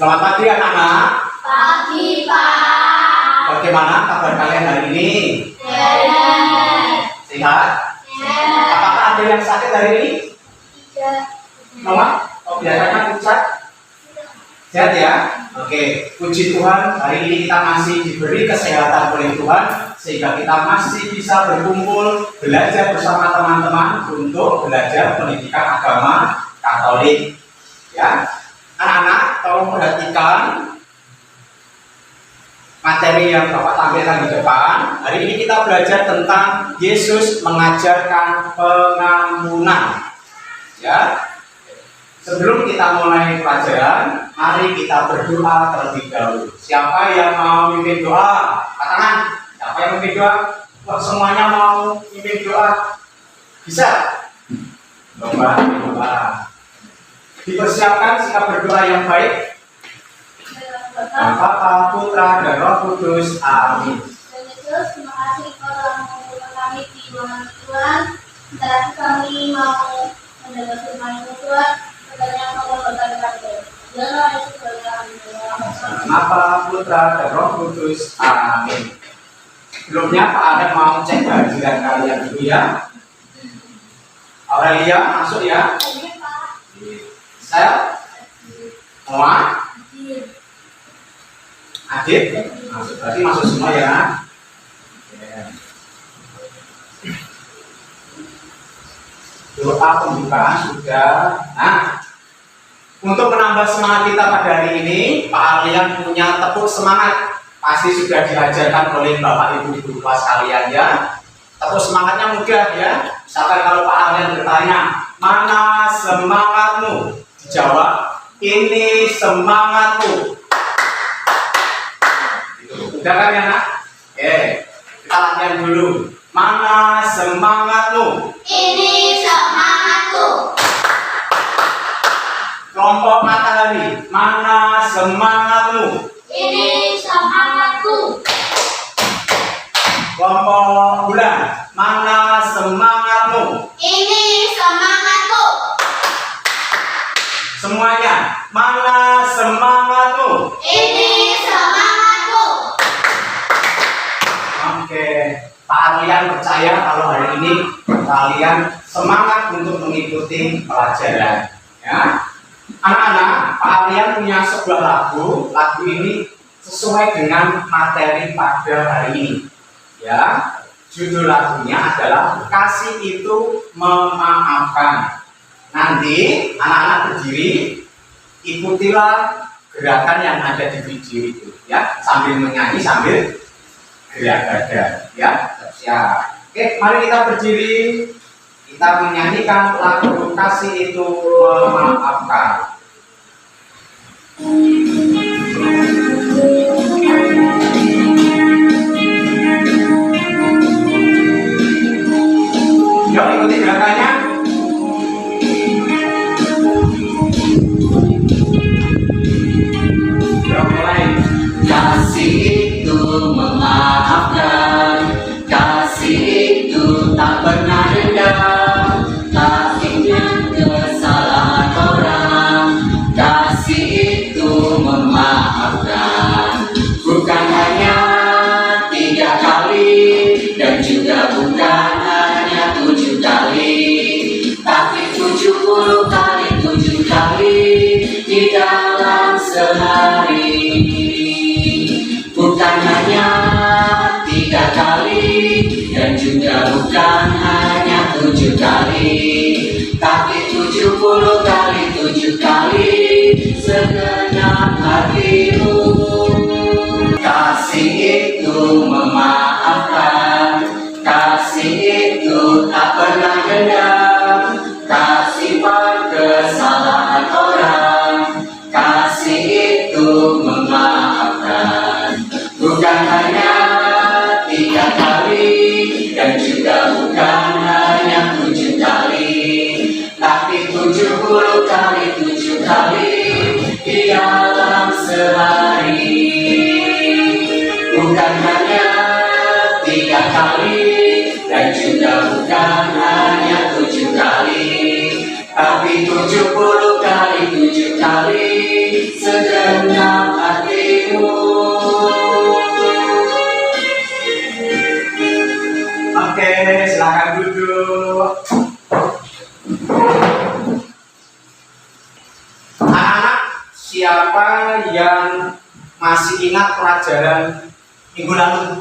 Selamat pagi anak-anak. Pagi, Pak. Bagaimana kabar kalian hari ini? Sehat. Sehat? Sehat. Apakah ada yang sakit hari ini? Tidak. Mama? Oh, biasanya pusat? Sehat ya? Oke, puji Tuhan, hari ini kita masih diberi kesehatan oleh Tuhan sehingga kita masih bisa berkumpul, belajar bersama teman-teman untuk belajar pendidikan agama Katolik. Ya, anak-anak, tolong perhatikan materi yang Bapak tampilkan di depan. Hari ini kita belajar tentang Yesus mengajarkan pengampunan. Ya, sebelum kita mulai pelajaran, mari kita berdoa terlebih dahulu. Siapa yang mau mimpin doa? Katakan, siapa yang mimpin doa? Wah, semuanya mau mimpin doa. Bisa? Coba. Dipersiapkan sikap berdoa yang baik. Bapa, Putra, dan Roh Kudus. Amin. Tuhan Yesus, terima kasih Engkau telah mengumpulkan kami di ruangan Tuhan. Setelah kami mau mendengar firman Tuhan, katanya Engkau berkata kami. Dalam Yesus berkata, Bapa, Putra, dan Roh Kudus. Amin. Sebelumnya Pak Adam mau cek kehadiran kalian dulu ya. Aurelia masuk ya. Saya Noah, Adit masuk, berarti masuk semua ya. Doa pembukaan sudah. Nah, untuk menambah semangat kita pada hari ini, Pak Arlian punya tepuk semangat. Pasti sudah diajarkan oleh Bapak Ibu guru kelas kalian ya. Tepuk semangatnya mudah ya. Misalkan kalau Pak Arlian bertanya, mana semangatmu? Dijawab, ini semangatku. Udah kan ya nak? Oke, kita latihan dulu. Mana semangatmu? ini semangatku. Kelompok matahari, mana semangatmu? Ini semangatku. Kelompok bulan, mana semangatmu? Ini semangatku. Semuanya, mana semangatmu? Ini semangatku. Oke, Pak Arlian percaya kalau hari ini kalian semangat untuk mengikuti pelajaran. Ya, anak-anak, Pak Arlian punya sebuah lagu. Lagu ini sesuai dengan materi pada hari ini. Ya, judul lagunya adalah Kasih Itu Memaafkan. Nanti anak-anak berdiri, ikutilah gerakan yang ada di video itu, ya, sambil menyanyi sambil gerak badan, ya, siap. Oke, mari kita berdiri, kita menyanyikan lagu Kasih Itu Memaafkan. Yuk ikuti gerakannya. Kasih itu memaafkan, kasih itu tak pernah dendam, tak ingat kesalahan orang. Kasih itu memaafkan, bukan hanya 3 kali dan juga bukan hanya 7 kali, tapi 70 kali 7 kali di dalam sehari. Bukan hanya 3 kali dan juga bukan hanya 7 kali, tapi 70 kali 7 kali segenap hatimu. Kasih itu memaafkan, kasih itu tak pernah dendam, kasih kesalahan orang, kasih itu memaafkan. Bukan hanya 3 kali dan juga bukan hanya 7 kali, tapi 70 kali 7 kali di dalam sehari. Bukan hanya 3 kali dan juga bukan hanya 7 Silakan duduk. Anak-anak, siapa yang masih ingat pelajaran minggu lalu?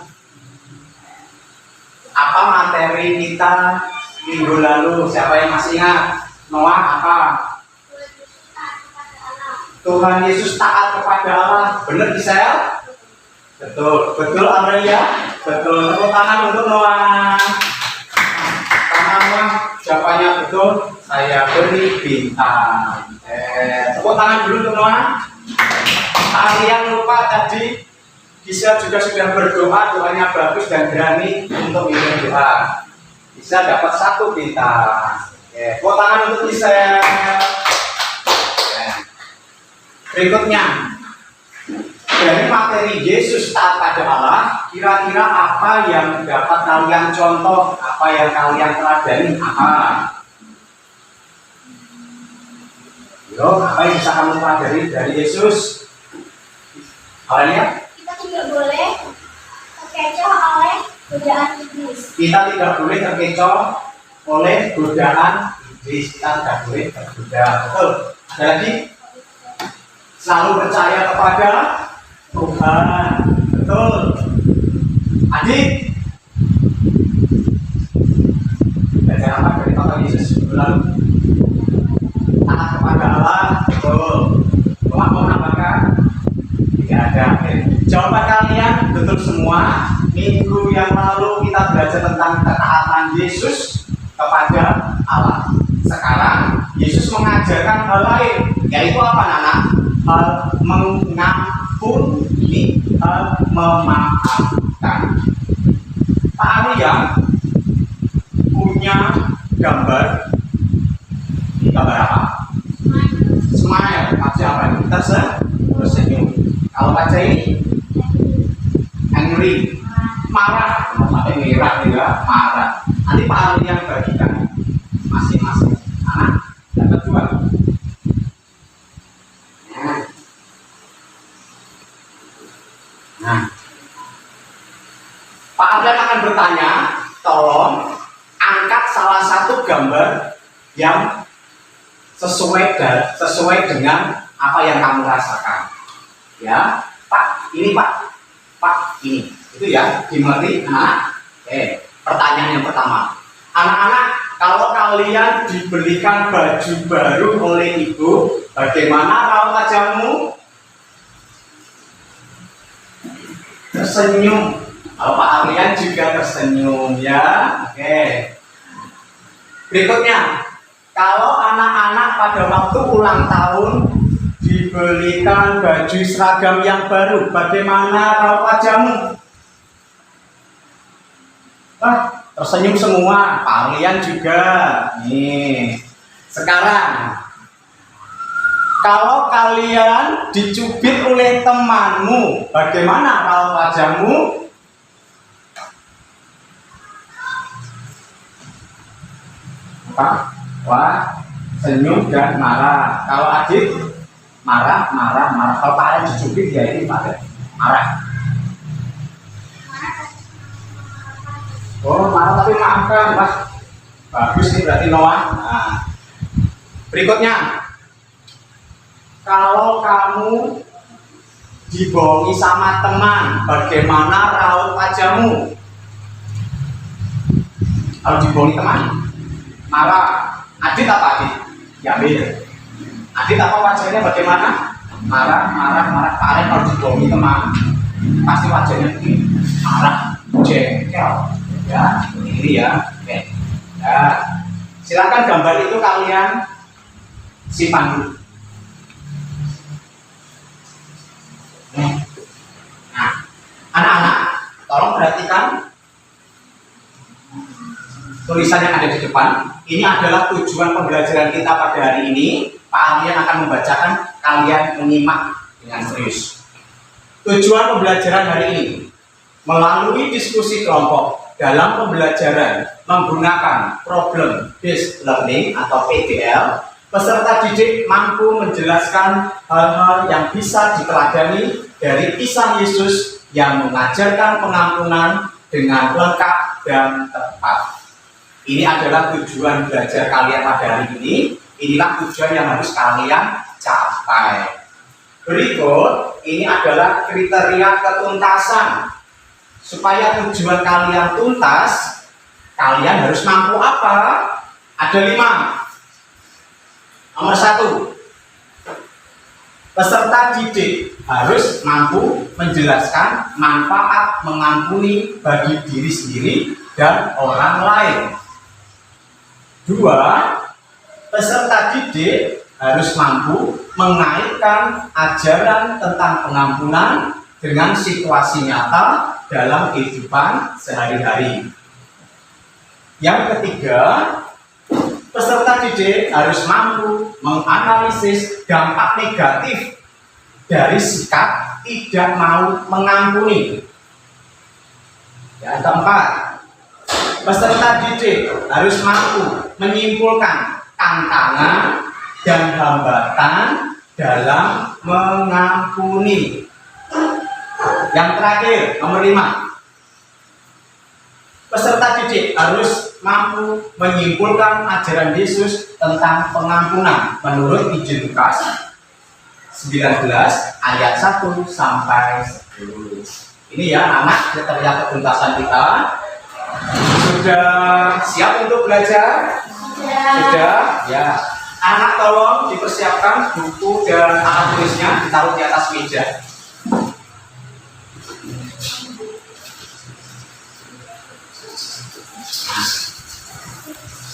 Apa materi kita minggu lalu? Siapa yang masih ingat? Noah apa? Tuhan Yesus taat kepada Allah. Benar Gisel? Betul. Betul Amelia? Betul. Tepuk tangan untuk Noah. Tangan Noah. Jawabannya betul. Saya beri bintang. Tepuk tangan dulu untuk Noah. Kalian lupa tadi Gisel juga sudah berdoa, doanya bagus dan berani untuk mengirim doa. Gisel dapat 1 bintang. Tepuk tangan untuk Gisel. Berikutnya, dari materi Yesus taat pada Allah, kira-kira apa yang dapat kalian contoh, apa yang kalian teladani, apa? Yo, apa yang bisa kamu pelajari dari Yesus? Awalnya? Kita tidak boleh terkecoh oleh godaan iblis. Kita tidak boleh terkecoh oleh godaan iblis. Kita tidak boleh tergoda. Betul. Ada lagi? Selalu percaya kepada Tuhan. Betul. Adik, belajar apa dari Bapak Yesus lalu? Taat kepada Allah. Betul. Mau menambahkan? Tidak ada. Jawaban kalian betul semua. Minggu yang lalu kita belajar tentang ketaatan Yesus kepada Allah. Sekarang Yesus mengajarkan hal lain, yaitu apa, Nana? Hal mengampuni, hal memaafkan. Pak Arya punya gambar. Ini gambar apa? Smile. Maksudnya apa? Tersenyum. Kalau baca ini angry, marah, sampai merah juga marah. Nanti Pak Ali yang bagikan masing-masing anak dapat 2. Nah, Pak Adlan akan bertanya, tolong angkat salah satu gambar yang sesuai dengan apa yang kamu rasakan. Ya, Pak, ini Pak, ini, itu ya, dimengerti, anak. Pertanyaan yang pertama, anak-anak, kalau kalian dibelikan baju baru oleh ibu, bagaimana raut wajahmu? Tersenyum. Kalau Pak Aryan juga tersenyum, ya. Oke. Berikutnya, kalau anak-anak pada waktu ulang tahun dibelikan baju seragam yang baru, bagaimana raut wajahmu? Tersenyum semua. Pak Aryan juga. Nih. Sekarang, kalau kalian dicubit oleh temanmu, bagaimana raut wajahmu? Wah, senyum dan marah. Kalau Adit, marah. Kalau Pak Aryan dicubit, ya ini marah. Oh, marah tapi maafkan. Wah, bagus nih berarti Noah. Nah. Berikutnya, kalau kamu dibohongi sama teman, bagaimana raut wajahmu? Kalau dibohongi teman, marah. Adit apa Adit? Ya beda. Adit apa wajahnya bagaimana? Marah. Pak Aryan kalau dibohongi teman, pasti wajahnya ini marah, jengkel. Ya, ini ya. Oke. Ya. Silakan gambar itu kalian simpan dulu. Nah, anak-anak, tolong perhatikan tulisan yang ada di depan. Ini adalah tujuan pembelajaran kita pada hari ini. Pak Aryan akan membacakan, kalian menyimak dengan serius. Tujuan pembelajaran hari ini, melalui diskusi kelompok dalam pembelajaran menggunakan problem based learning atau PBL, peserta didik mampu menjelaskan hal-hal yang bisa diteladani dari kisah Yesus yang mengajarkan pengampunan dengan lengkap dan tepat. Ini adalah tujuan belajar kalian pada hari ini. Inilah tujuan yang harus kalian capai. Berikut, ini adalah kriteria ketuntasan. Supaya tujuan kalian tuntas, kalian harus mampu apa? Ada 5. Nomor 1, peserta didik harus mampu menjelaskan manfaat mengampuni bagi diri sendiri dan orang lain. 2, peserta didik harus mampu mengaitkan ajaran tentang pengampunan dengan situasi nyata dalam kehidupan sehari-hari. Yang ketiga, peserta didik harus mampu menganalisis dampak negatif dari sikap tidak mau mengampuni. Yang keempat, peserta didik harus mampu menyimpulkan tantangan dan hambatan dalam mengampuni. Yang terakhir, nomor 5, peserta didik harus mampu menyimpulkan ajaran Yesus tentang pengampunan menurut Injil Lukas 19 ayat 1 sampai 10. Ini ya anak kriteria ketuntasan kita. Sudah siap untuk belajar? Sudah? Ya. Anak tolong dipersiapkan buku dan alat tulisnya ditaruh di atas meja.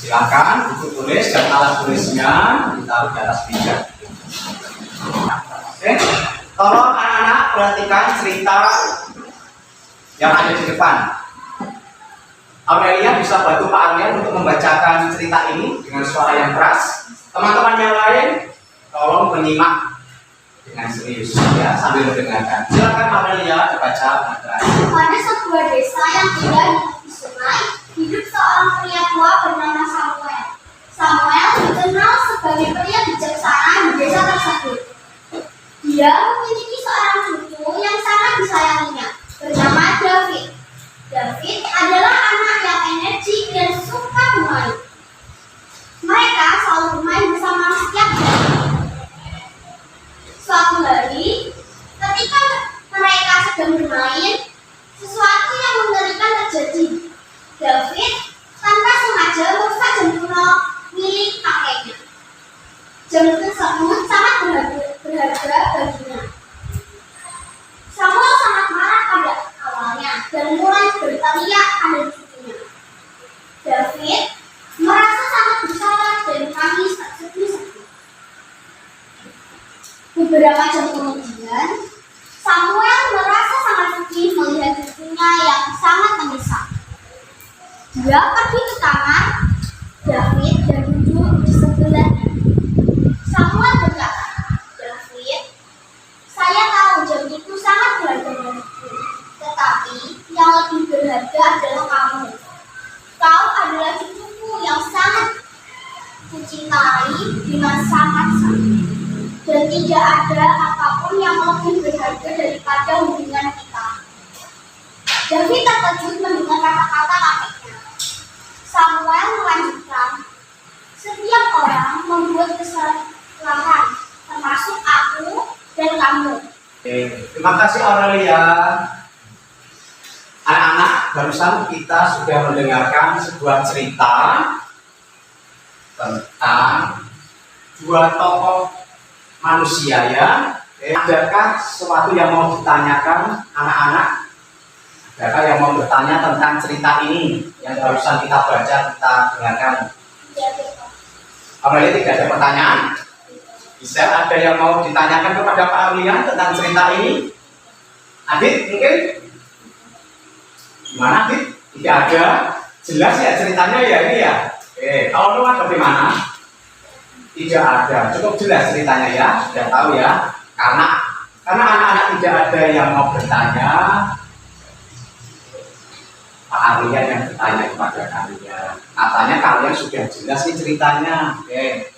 Silakan buku tulis dan alat tulisnya ditaruh di atas meja. Oke, tolong anak-anak perhatikan cerita yang ada di depan. Aurelia bisa bantu Pak Arlian untuk membacakan cerita ini dengan suara yang keras. Teman-teman yang lain, tolong menyimak dengan serius ya sambil mendengarkan. Silakan Aurelia dibaca dengan keras. Pada sebuah desa yang tinggal di sungai, hidup seorang pria tua bernama Samuel. Samuel dikenal sebagai pria bijaksana di desa tersebut. Dia memiliki seorang cucu yang sangat disayanginya, bernama David. David adalah anak yang energik dan suka bermain. Mereka selalu bermain bersama setiap hari. Suatu hari, ketika mereka sedang bermain, sesuatu yang mengerikan terjadi. David tanpa sengaja merusak jam kuno milik kakeknya. Jam tersebut sangat berharga baginya. Samuel sangat marah pada awalnya dan mulai berteriak pada cucunya. David merasa sangat bersalah dan menangis terseduh-seduh. Beberapa jam kemudian, Samuel merasa sangat sedih melihat cucunya yang sangat mendesak. Dia pergi ke kamar David dan duduk di sebelahnya. Samuel berkata, "David, saya tahu jam itu sangat berharga bagiku, tetapi yang lebih berharga adalah kamu. Kau adalah cucuku yang sangat kucintai dengan sangat-sangat. Dan tidak ada apapun yang lebih berharga daripada hubungan kita." David terkejut mendengar kata-kata kakeknya. Samuel melanjutkan, "Setiap orang membuat kesalahan, termasuk aku dan kamu." Oke, terima kasih Aurelia. Anak-anak, barusan kita sudah mendengarkan sebuah cerita tentang dua tokoh manusia ya. Adakah sesuatu yang mau ditanyakan anak-anak? Adakah yang mau bertanya tentang cerita ini yang barusan kita baca, kita dengarkan? Aurelia tidak ada pertanyaan? Bisa ada yang mau ditanyakan kepada Pak Arlian tentang cerita ini? Adit mungkin? Gimana Adit? Tidak ada? Jelas ya ceritanya ya ini ya? Kalau Noah bagaimana? Tidak ada, cukup jelas ceritanya ya, sudah tahu ya. Karena anak-anak tidak ada yang mau bertanya, Pak Arlian yang bertanya kepada kalian. Katanya kalian sudah jelas nih ceritanya. Oke.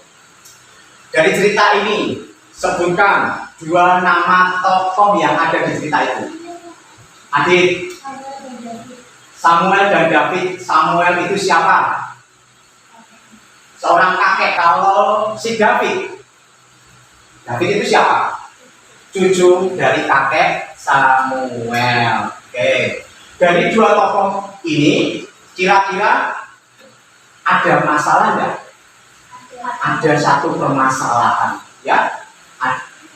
Dari cerita ini, sebutkan dua nama tokoh yang ada di cerita itu. Adit, Samuel dan David. Samuel itu siapa? seorang kakek. Kalau si David itu siapa? Cucu dari kakek Samuel. Oke. Dari dua tokoh ini kira-kira ada masalah nggak? Ada satu permasalahan, ya.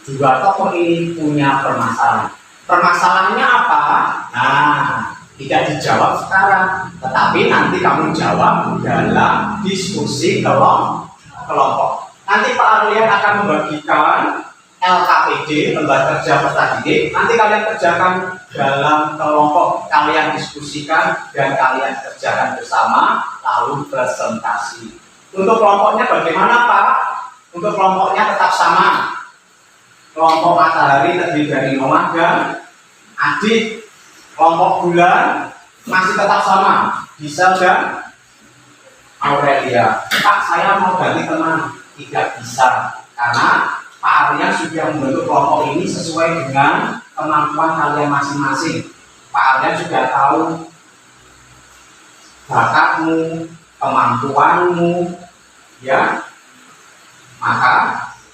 Dua tokoh ini punya permasalahan. Permasalahannya apa? Nah, tidak dijawab sekarang, tetapi nanti kamu jawab dalam diskusi kelompok. Nanti Pak Arlian akan membagikan LKPD, lembaga kerja peserta didik. Nanti kalian kerjakan dalam kelompok, kalian diskusikan dan kalian kerjakan bersama, lalu presentasi. Untuk kelompoknya bagaimana Pak? Untuk kelompoknya tetap sama. Kelompok matahari terdiri dari Noah dan Adit. Kelompok bulan masih tetap sama, Gisel dan Aurelia. Pak, saya mau ganti teman. Tidak bisa, karena Pak Arya sudah membentuk kelompok ini sesuai dengan kemampuan kalian masing-masing. Pak Arya juga tahu bakatmu, kemampuanmu, ya. Maka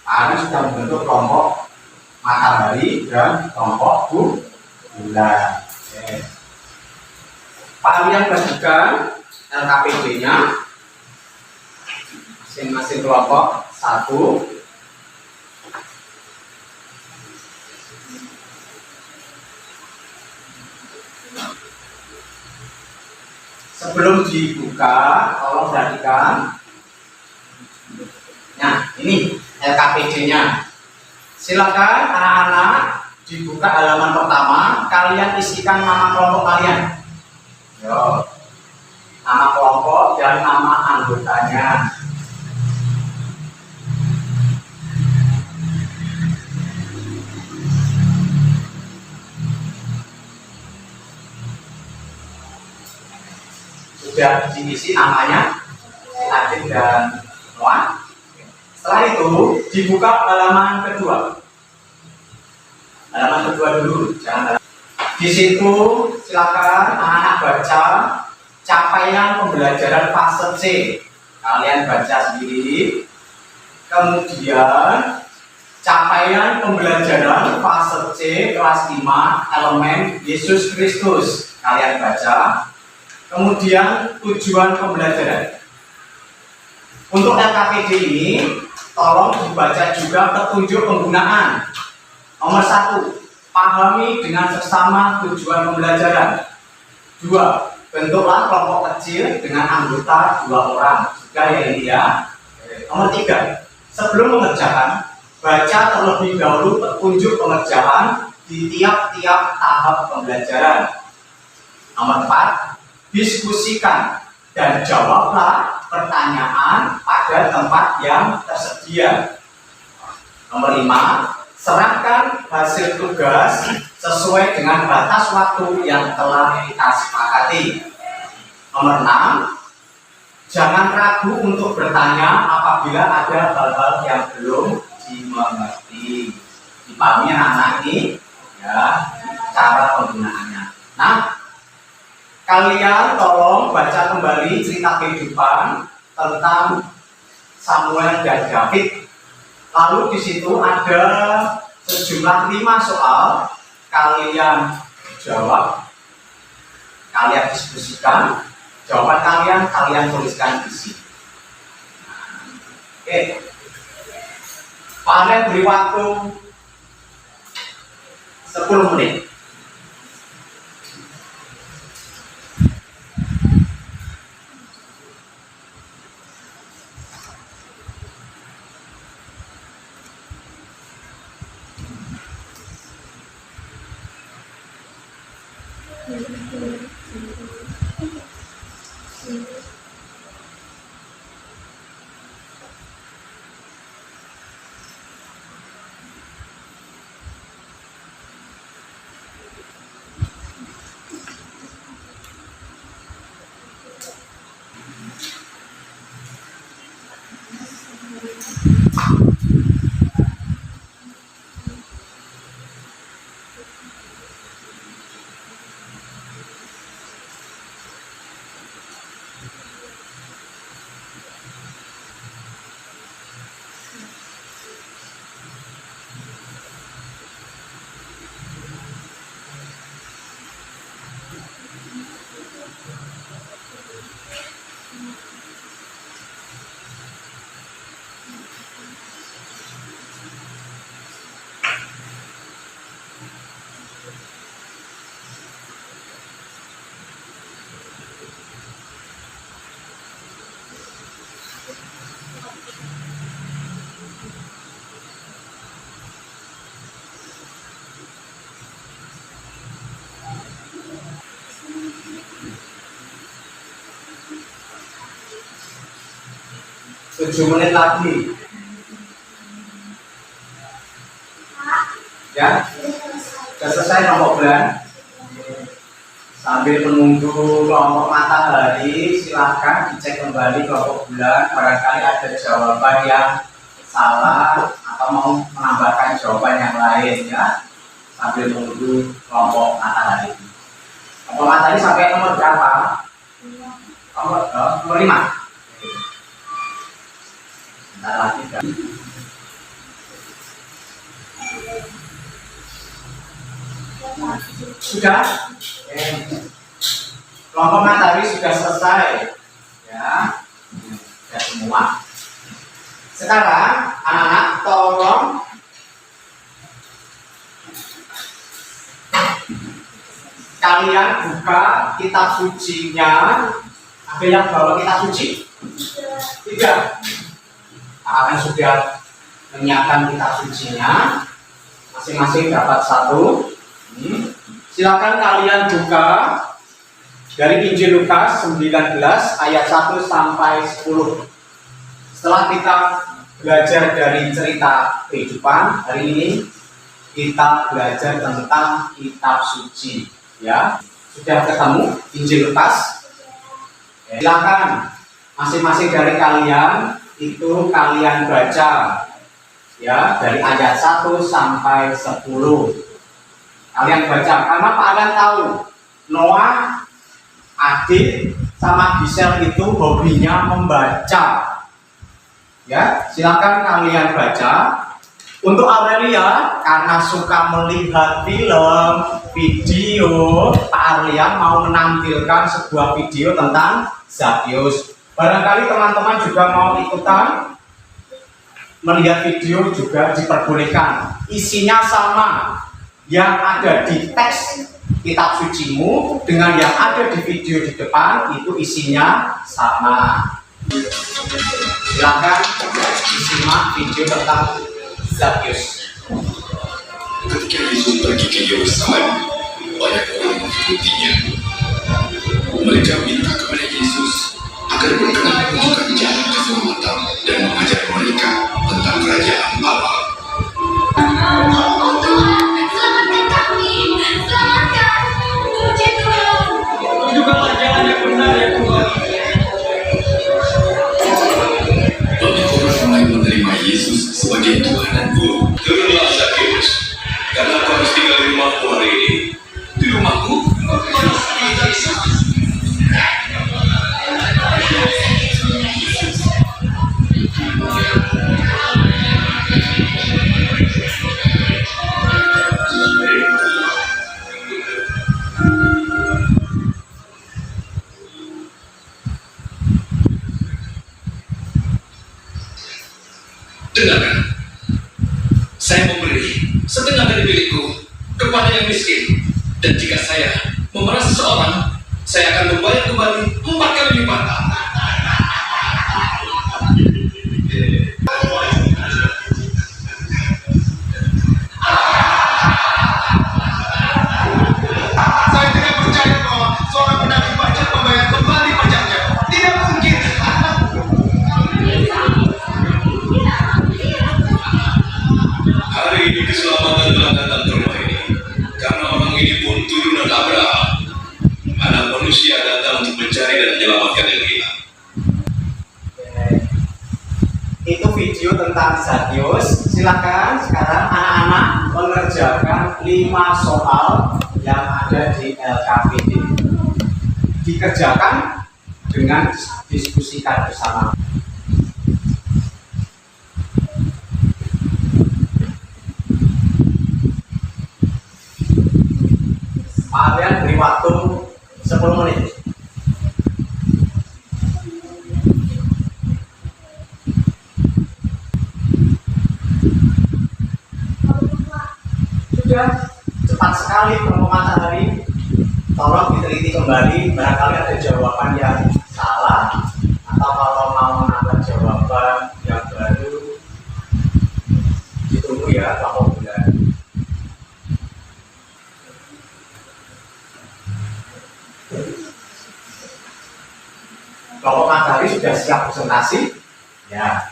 Pak Arya sudah membentuk kelompok matahari dan kelompok bulan. Pak Arya bagikan LKPD-nya masing-masing kelompok satu. Sebelum dibuka, tolong perhatikan. Nah, ini LKPD-nya. Silakan anak-anak dibuka halaman pertama. Kalian isikan nama kelompok kalian. Yo, nama kelompok dan nama anggotanya. Sudah diisi namanya, Adit dan Noah. Setelah itu dibuka halaman kedua. Halaman kedua dulu, jangan. Di situ silakan anak-anak baca capaian pembelajaran fase C. Kalian baca sendiri. Kemudian capaian pembelajaran fase C kelas 5 elemen Yesus Kristus. Kalian baca. Kemudian tujuan pembelajaran. Untuk LKPD ini tolong dibaca juga petunjuk penggunaan. Nomor 1, pahami dengan seksama tujuan pembelajaran. 2, bentuklah kelompok kecil dengan anggota 2 orang. Sudah ya ini ya. Nomor 3, sebelum mengerjakan, baca terlebih dahulu petunjuk pengerjaan di tiap-tiap tahap pembelajaran. Nomor 4, diskusikan dan jawablah pertanyaan pada tempat yang tersedia. Nomor 5, serahkan hasil tugas sesuai dengan batas waktu yang telah kita sepakati. Nomor 6, jangan ragu untuk bertanya apabila ada hal-hal yang belum dimengerti. Dipahami anak-anak ini ya, cara penggunaannya. Nah, kalian tolong baca kembali cerita kehidupan tentang Samuel dan David. Lalu di situ ada sejumlah 5 soal. Kalian jawab, kalian diskusikan, jawaban kalian tuliskan di sini. Oke. Pak Arya beri waktu 10 menit. 7 menit lagi. Ya, sudah selesai kelompok bulan. Sambil menunggu kelompok matahari, silahkan dicek kembali kelompok bulan. Barangkali ada jawaban yang salah atau mau menambahkan jawaban yang lain ya. Sambil menunggu kelompok matahari. Kelompok matahari sampai nomor berapa? Nomor 5. Bentar lagi kan. Sudah? Kelompok matahari sudah selesai ya, sudah semua. Sekarang anak-anak tolong kalian buka kitab sucinya. Ada yang bawa kitab suci? Tidak. Kalian sudah menyiapkan kitab sucinya, masing-masing dapat 1. Silakan kalian buka dari Injil Lukas 19 ayat 1 sampai 10. Setelah kita belajar dari cerita kehidupan, hari ini kita belajar tentang kitab suci. Ya, sudah ketemu Injil Lukas? Silakan masing-masing dari kalian itu kalian baca ya dari ayat 1 sampai 10. Kalian baca, karena kalian tahu Noah, Adit, sama Gisel itu hobinya membaca. Ya, silakan kalian baca. Untuk Aurelia, karena suka melihat film, video, Pak Arlian mau menampilkan sebuah video tentang Zakheus. Barangkali teman-teman juga mau ikutan melihat video juga diperbolehkan. Isinya sama. Yang ada di teks kitab sucimu dengan yang ada di video di depan itu isinya sama. Silakan disimak video tentang Zakheus. Ketika Yesus pergi ke Yerusalem, banyak orang mengikutinya. Mereka minta kepada Yesus agar berkenan menunjukkan jalan keselamatan dan mengajar mereka tentang kerajaan Allah. Tunjukkanlah jalan yang benar ya Tuhan. Lalu orang mulai menerima Yesus sebagai Tuhan dan Guru. Turunlah Zakheus, karena kau harus tinggal di rumahku hari ini. Di rumahku, dengarkan. Saya memberi setengah dari milikku kepada yang miskin. Dan jika saya memeras seseorang, saya akan membayar kembali 4 kali lipat. Saya tidak percaya bahwa seorang penagih pajak membayar kembali pajaknya. Tidak mungkin. Hari ini keselamatan telah datang ke rumah ini, karena orang ini pun turunan Abraham. Anak manusia datang untuk mencari dan menyelamatkan yang hilang. Itu video tentang Zakheus. Silakan sekarang anak-anak mengerjakan 5 soal yang ada di LKPD. Dikerjakan dengan diskusikan bersama. Kalian beri waktu 10 menit. Sudah cepat sekali kelompok matahari. Tolong diteliti kembali, barangkali ada jawaban yang salah atau kalau mau menambah jawaban yang baru ditunggu ya kelompok bulan. Kelompok matahari sudah siap presentasi. Ya,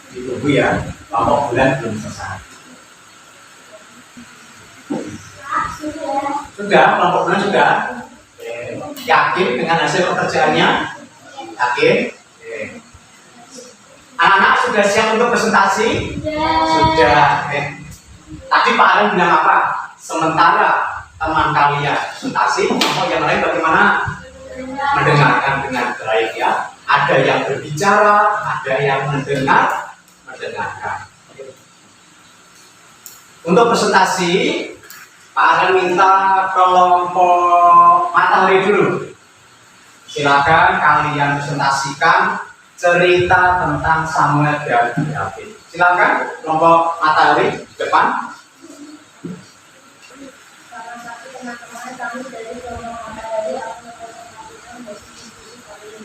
ditunggu ya. Kelompok bulan belum selesai. Sudah, kelompok bulan sudah. Yakin dengan hasil pekerjaannya? Yakin? Anak-anak sudah siap untuk presentasi? Sudah. Tadi Pak Aren bilang apa? Sementara teman kalian presentasi, kelompok yang lain bagaimana? Mendengarkan dengan baik ya. Ada yang berbicara, ada yang mendengarkan. Untuk presentasi, Pak Aren minta kelompok matahari dulu. Silakan kalian presentasikan cerita tentang Samuel dan David. Silakan kelompok matahari depan. Salah satu teman-teman kami dari kelompok matahari akan mempresentasikan diskusi kali ini.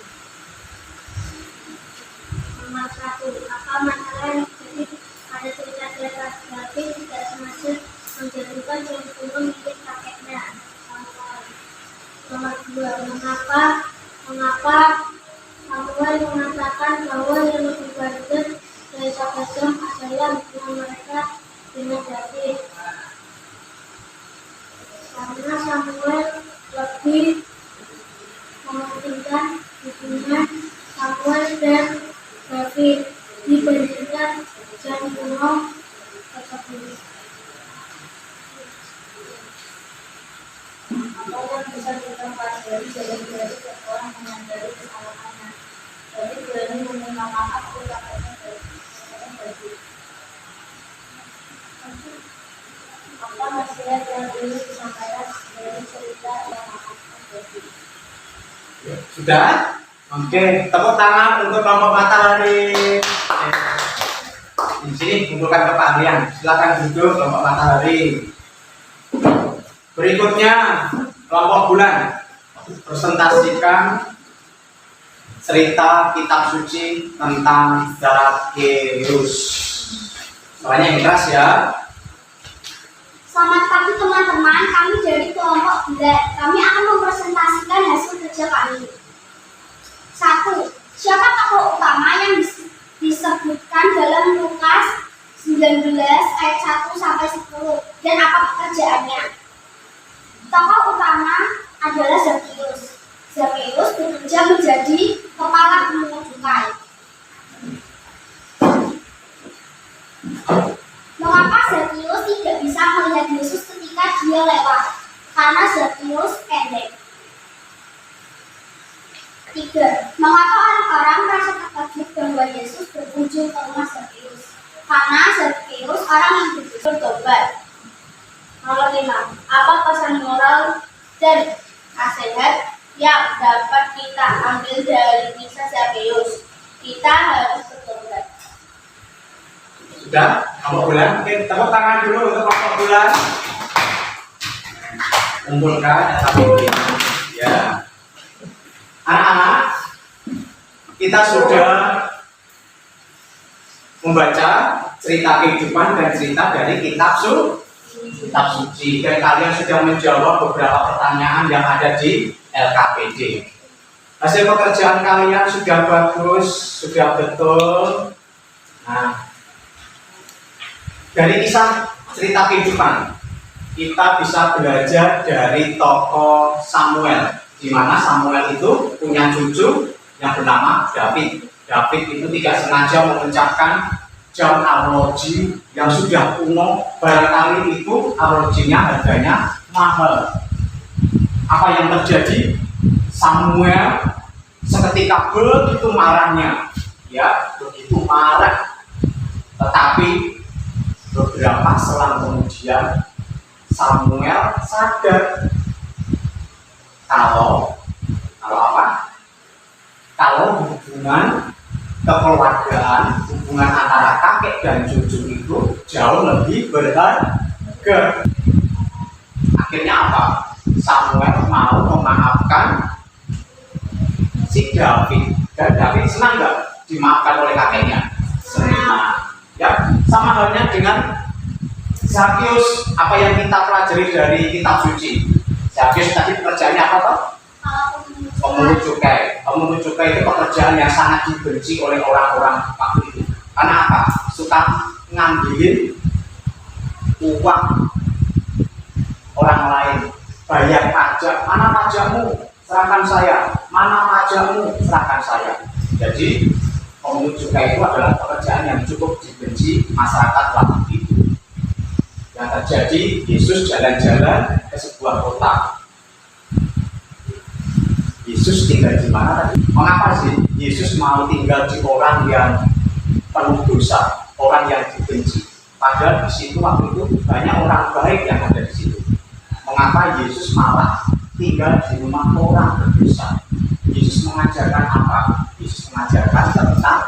Nomor 1, apa masalah yang terjadi pada cerita-cerita David tidak sengaja menjatuhkan jempol milik kakeknya. Nomor 2, mengapa Samuel mengatakan bahwa yang lebih baik dari Samuel adalah hubungan mereka dengan David? Karena Samuel lebih mementingkan hubungan Samuel dan David dibandingkan jantung tersebut. Apa yang bisa kita pelajari dari seorang menyadari kesalahannya? Jadi berani meminta maaf kepada David. Apa nasihat yang ingin disampaikan dari cerita yang akan terjadi? Sudah? Oke, tepuk tangan untuk kelompok matahari. Di sini kumpulkan keahlian. Silakan duduk kelompok matahari. Berikutnya kelompok bulan, presentasikan cerita kitab suci tentang Zakheus. Suaranya yang keras ya. Selamat pagi teman-teman, kami dari kelompok bulan. Kami akan mempresentasikan hasil kerja kami. 1. Siapa tokoh utama yang disebutkan dalam Lukas 19 ayat 1 sampai 10 dan apa pekerjaannya? Tokoh utama adalah Zakheus. Zakheus bekerja menjadi kepala pemungut cukai. Mengapa Zakheus tidak bisa melihat Yesus ketika dia lewat? Karena Zakheus pendek. 3. Mengapa orang-orang merasa terkejut bahwa Yesus berkunjung ke rumah Zakheus? Karena Zakheus orang yang bertobat. Nomor 5. Apa pesan moral dan nasihat yang dapat kita ambil dari kisah Zakheus? Kita harus bertobat. Sudah? Kelompok bulan? Oke, tepuk tangan dulu untuk kelompok bulan. Kumpulkan tapi ya. Anak-anak, kita sudah membaca cerita kehidupan dan cerita dari kitab suci, dan kalian sudah menjawab beberapa pertanyaan yang ada di LKPD. Hasil pekerjaan kalian sudah bagus, sudah betul. Nah, dari kisah cerita kehidupan kita bisa belajar dari tokoh Samuel, di mana Samuel itu punya cucu yang bernama David. David itu tidak sengaja mengucapkan jam arloji yang sudah kuno, barangkali itu arlojinya harganya mahal. Apa yang terjadi? Samuel seketika begitu marahnya, ya begitu marah. Tetapi beberapa selang kemudian Samuel sadar kalau apa? Kalau hubungan kekeluargaan, hubungan antara kakek dan cucu itu jauh lebih berharga. Akhirnya apa? Samuel mau memaafkan si David, dan David senang nggak dimaafkan oleh kakeknya? Senang. Ya, sama halnya dengan Zakheus. Apa yang kita pelajari dari kitab suci? Zakheus tadi pekerjaannya apa toh? Pemungut cukai. Pemungut cukai itu pekerjaan yang sangat dibenci oleh orang-orang waktu itu. Karena apa? Suka ngambilin uang orang lain, bayar pajak. Mana pajakmu? Serahkan saya. Mana pajakmu? Serahkan saya. Jadi pemungut cukai itu adalah pekerjaan yang cukup dibenci masyarakat waktu itu. Yang terjadi, Yesus jalan-jalan ke sebuah kota. Yesus tinggal di mana? Mengapa sih Yesus mau tinggal di orang yang penuh dosa, orang yang dibenci? Padahal di situ waktu itu banyak orang baik yang ada di situ. Mengapa Yesus malah tinggal di rumah orang berdosa? Yesus mengajarkan apa? Yesus mengajarkan tentang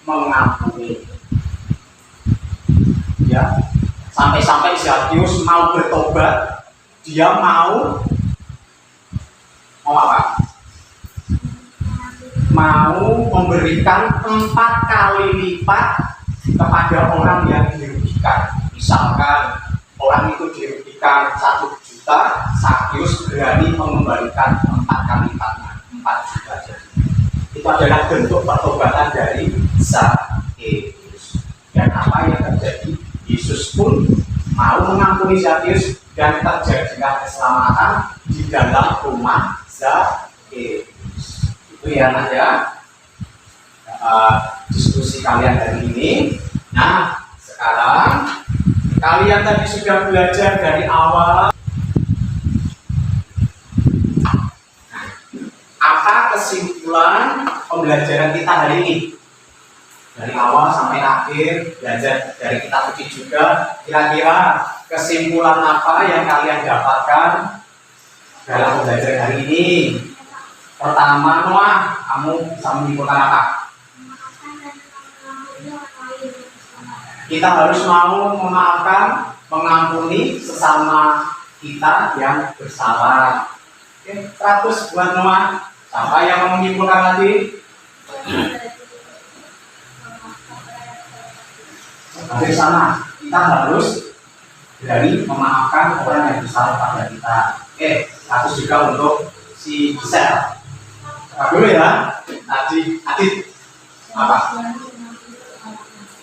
mengampuni. Ya, sampai-sampai Zakheus mau bertobat, dia mau apa? Mau memberikan 4 kali lipat kepada orang yang dirugikan. Misalkan orang itu dirugikan 1 juta, Zakheus berani mengembalikan 4 kali lipatnya, 4 juta. Itu adalah bentuk pertobatan dari Zakheus. Dan apa yang terjadi? Yesus pun mau mengampuni Zakheus dan terjadilah keselamatan di dalam rumah Zakheus. Itu ya Mas ya, diskusi kalian hari ini. Nah, sekarang kalian tadi sudah belajar dari awal. Nah, apa kesimpulan pembelajaran kita hari ini? Dari awal sampai akhir belajar dari kitab suci juga. Kira-kira kesimpulan apa yang kalian dapatkan dalam pembelajaran hari ini? Pertama, Noah, kamu bisa menyimpulkan apa? Kita harus mau memaafkan, mengampuni sesama kita yang bersalah. Oke, 100 buat Noah. Siapa yang mau menyimpulkan lagi? Dari sana, kita harus berani memaafkan orang yang bersalah pada kita. Oke, 100 juga untuk si Gisel. Dulu ya, Adit apa?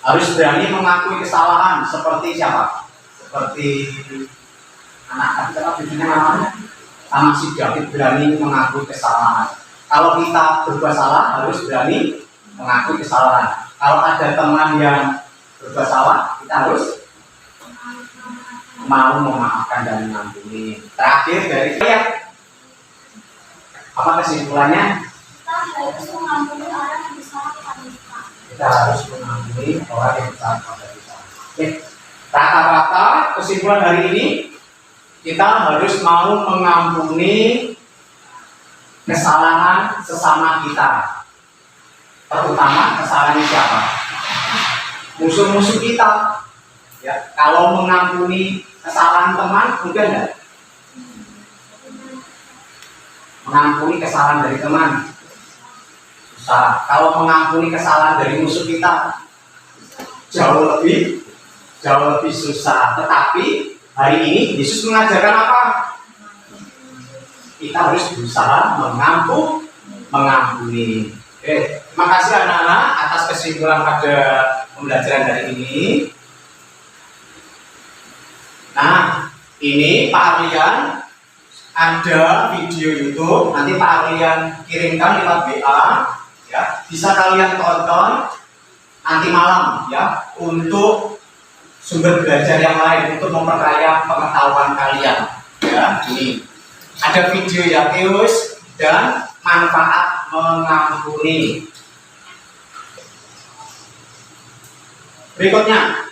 Harus berani mengakui kesalahan. Seperti siapa? Seperti anak kita bikinnya namanya sama si David, berani mengakui kesalahan. Kalau kita berbuat salah, harus berani mengakui kesalahan. Kalau ada teman yang berbuat salah, kita harus mau memaafkan dan mengampuni. Terakhir dari saya, apa kesimpulannya? Kita harus mengampuni orang yang bersalah pada kita. Oke, rata-rata kesimpulan hari ini, kita harus mau mengampuni kesalahan sesama kita. Terutama kesalahan siapa? Musuh-musuh kita. Ya, kalau mengampuni kesalahan teman, mudah enggak? Mengampuni kesalahan dari teman susah. Kalau mengampuni kesalahan dari musuh kita, jauh lebih susah. Tetapi hari ini Yesus mengajarkan apa? Kita harus berusaha mengampuni. Oke, terima kasih anak-anak atas kesimpulan pada pembelajaran hari ini. Nah, ini Pak Arlian ada video YouTube, nanti Pak Arlian kirimkan lewat WA, ya. Bisa kalian tonton nanti malam, ya, untuk sumber belajar yang lain, untuk memperkaya pengetahuan kalian, ya. Ini ada video Zakheus dan manfaat mengampuni. Berikutnya,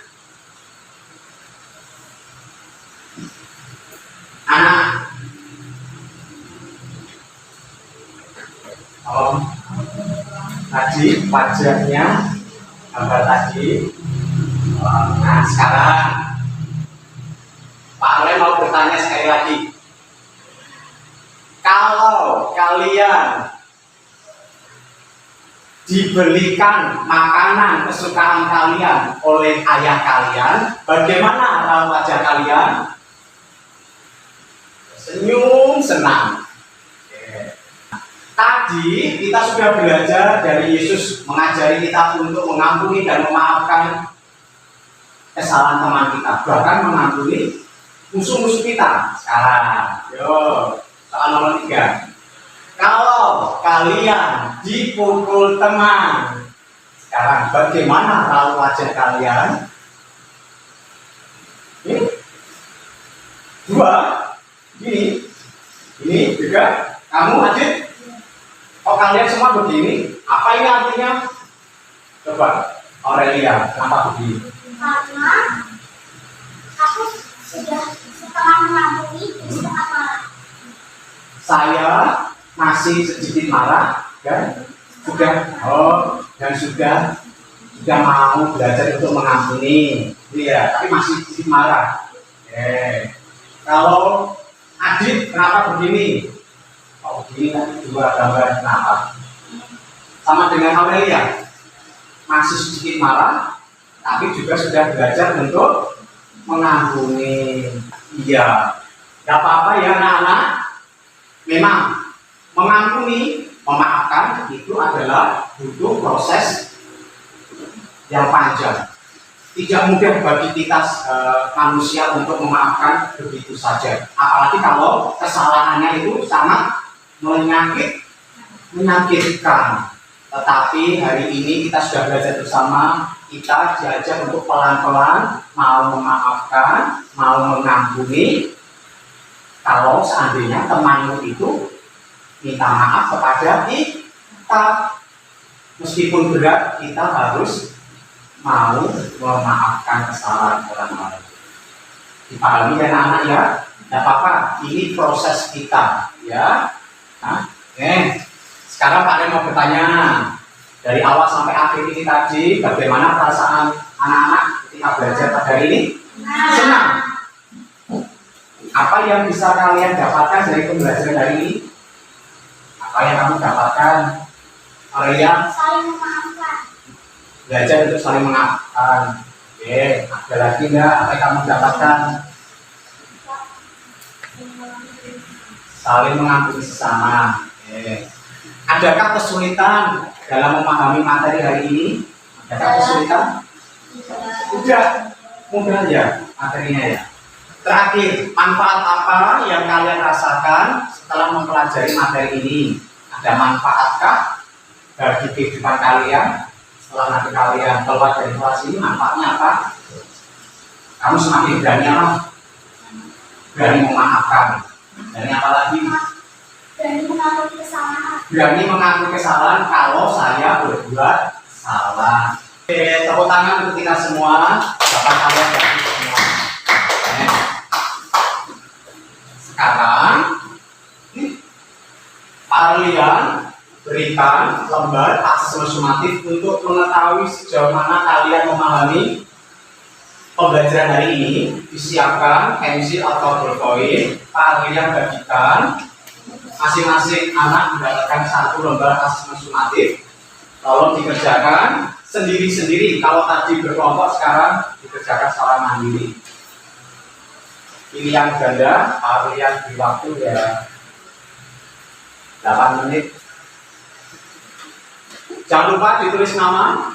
anak, kalau tadi pajaknya gambar tadi, nah sekarang Pak Ale mau bertanya sekali lagi. Kalau kalian dibelikan makanan kesukaan kalian oleh ayah kalian, bagaimana raut wajah kalian? Senyum, senang. Tadi kita sudah belajar dari Yesus mengajari kita untuk mengampuni dan memaafkan kesalahan teman kita, bahkan mengampuni musuh-musuh kita. Sekarang, soal nomor 3. Kalau kalian dipukul teman, sekarang bagaimana raut wajah kalian? Ini 2, ini juga kamu Adit. Oh kalian semua begini, apa ini artinya? Coba Aurelia, kenapa begini? Karena aku sudah setengah mengampuni, setengah marah. Saya masih sedikit marah, dan sudah mau belajar untuk mengampuni, iya, tapi masih sedikit marah. Kalau Adit, kenapa begini? Oh, begini kan 2 gambar, kenapa? Sama dengan Aurelia, masih sedikit marah, tapi juga sudah belajar untuk mengampuni. Iya, gak apa-apa ya anak-anak. Memang mengampuni, memaafkan itu adalah butuh proses yang panjang. Tidak mudah bagi kita manusia untuk memaafkan begitu saja. Apalagi kalau kesalahannya itu sangat menyakitkan. Tetapi hari ini kita sudah belajar bersama, kita diajak untuk pelan-pelan mau memaafkan, mau mengampuni. Kalau seandainya temanmu itu minta maaf kepada kita, meskipun berat, kita harus mau memaafkan kesalahan orang lain. Dipahami ya anak-anak ya? Tidak apa-apa, ini proses kita ya. Nah, sekarang Pak mau bertanya, dari awal sampai akhir ini tadi, bagaimana perasaan anak-anak ketika belajar pada hari ini? Senang. Apa yang bisa kalian dapatkan dari pembelajaran hari ini? Apa yang kamu dapatkan? Aurelia? Saling memaafkan. Belajar untuk saling memaafkan. Oke, ada lagi enggak? Apa yang kamu dapatkan? Saling mengampuni sesama. Adakah kesulitan dalam memahami materi hari ini? Adakah kesulitan? Mudah ya materinya ya. Terakhir, manfaat apa yang kalian rasakan setelah mempelajari materi ini? Ada manfaatkah bagi kehidupan kalian? Setelah nanti kalian keluar dari kelas ini, manfaatnya apa? Kamu semakin berani apa? Berani memaafkan. Berani apa lagi? Berani mengakui kesalahan. Berani mengakui kesalahan kalau saya berbuat salah. Oke, tepuk tangan untuk kita semua. Bapak kalian berarti semua. Sekarang, kalian berikan lembar akses sumatif untuk mengetahui sejauh mana kalian memahami pembelajaran hari ini. Disiapkan pensil atau ballpoint. Kalian bagikan. Masing-masing anak mendapatkan 1 lembar asesmen sumatif, lalu dikerjakan sendiri-sendiri. Kalau tadi berkelompok, sekarang dikerjakan secara mandiri. Pilihan ganda, pilihan di waktu ya 8 menit. Jangan lupa ditulis nama.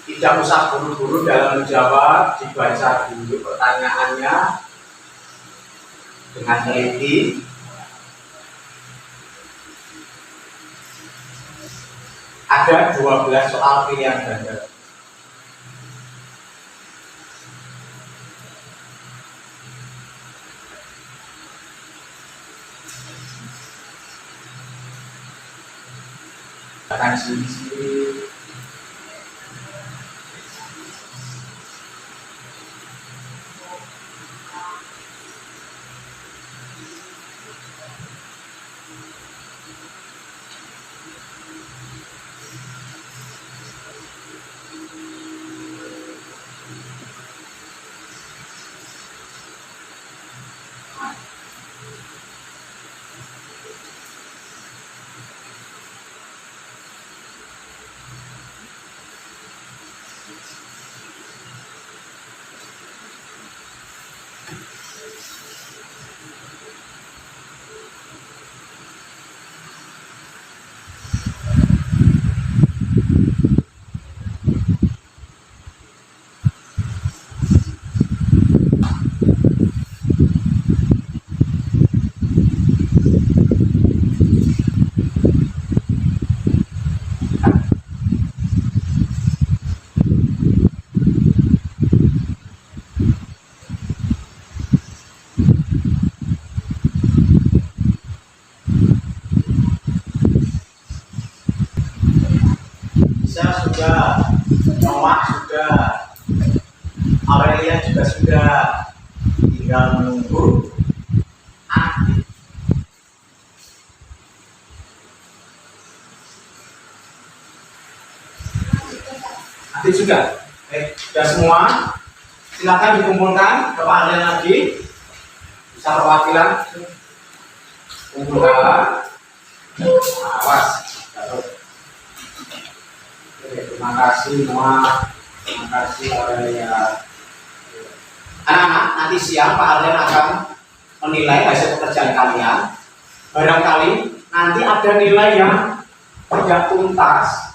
Tidak usah buru-buru dalam menjawab, dibaca dulu pertanyaannya dengan teliti. Ada 12 soal pilihan ganda. Akan sendiri. Aurelia juga sudah, tinggal menunggu Adi. Adi juga. Sudah semua. Silakan dikumpulkan ke Pak Alden lagi. Bisa perwakilan. Kumpulkan. Awas. Terima kasih semua. Terima kasih Aurelia. Anak-anak, nanti siang Pak Alden akan menilai hasil pekerjaan kalian. Barangkali nanti ada nilai yang tidak tuntas.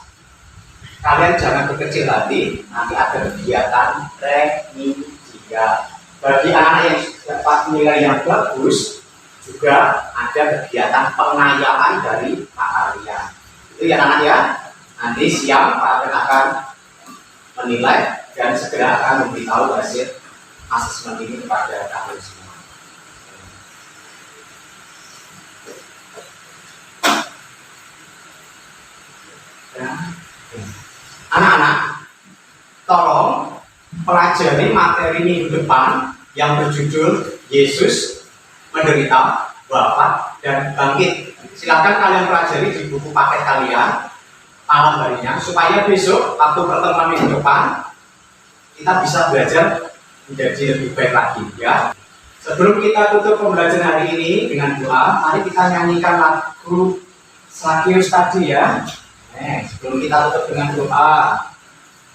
Kalian jangan berkecil hati, nanti ada kegiatan remedial. Bagi anak yang dapat nilai yang bagus, juga ada kegiatan pengayaan dari Pak Arya. Itu ya anak ya. Nanti siang Pak Arya akan menilai dan segera akan memberitahu hasil asesmen ini kepada kalian semua. Ya. Anak-anak, tolong pelajari materi minggu depan yang berjudul Yesus menderita, wafat, dan bangkit. Silakan kalian pelajari di buku paket kalian malam harinya, supaya besok waktu pertemuan minggu depan kita bisa belajar menjadi lebih baik lagi ya. Sebelum kita tutup pembelajaran hari ini dengan doa, mari kita nyanyikan lagu Slakius tadi ya. Sebelum kita tutup dengan doa.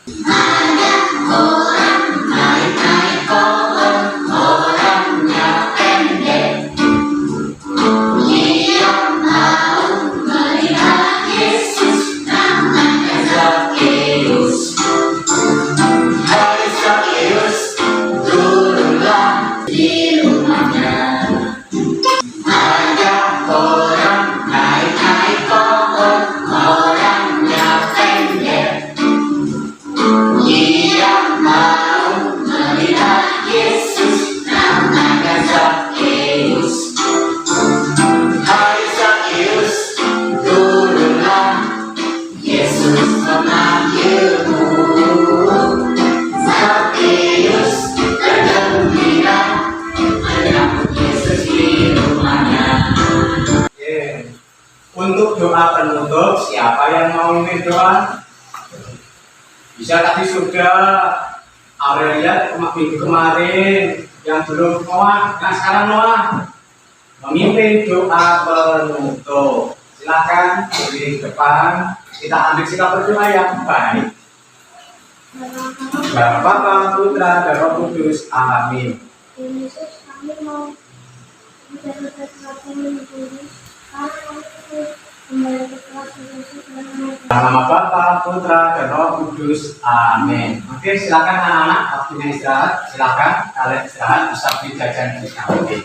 Ada orang naik-naik pohon, orangnya pendek. Dia mau melihat Yesus, namanya Zakheus. Hai Zakheus, turunlah di rumahnya. Ada orang naik-naik pohon, orangnya pendek. Dia mau melihat Yesus, namanya Zakheus. Hai Zakheus, turunlah, Yesus memanggilmu. Zakheus bergembira menyambut Yesus di rumahnya. Untuk doa penutup, siapa yang mau memimpin doa? Bisa tadi sudah Aurelia minggu kemarin yang belum Noah, nah sekarang Noah memimpin doa penutup. Silakan berdiri di depan, kita ambil sikap berdoa yang baik. Bapa, Putra, dan Roh Kudus. Amin. Yesus, kami mau menjaga kesehatan yang kudus. Kami kembali ke kelas Yesus dan Dalam nama Bapa, Putra, dan Roh Kudus. Amin. Oke, silakan anak-anak, waktunya istirahat. Silakan kalian istirahat, bisa beli jajan di kantin.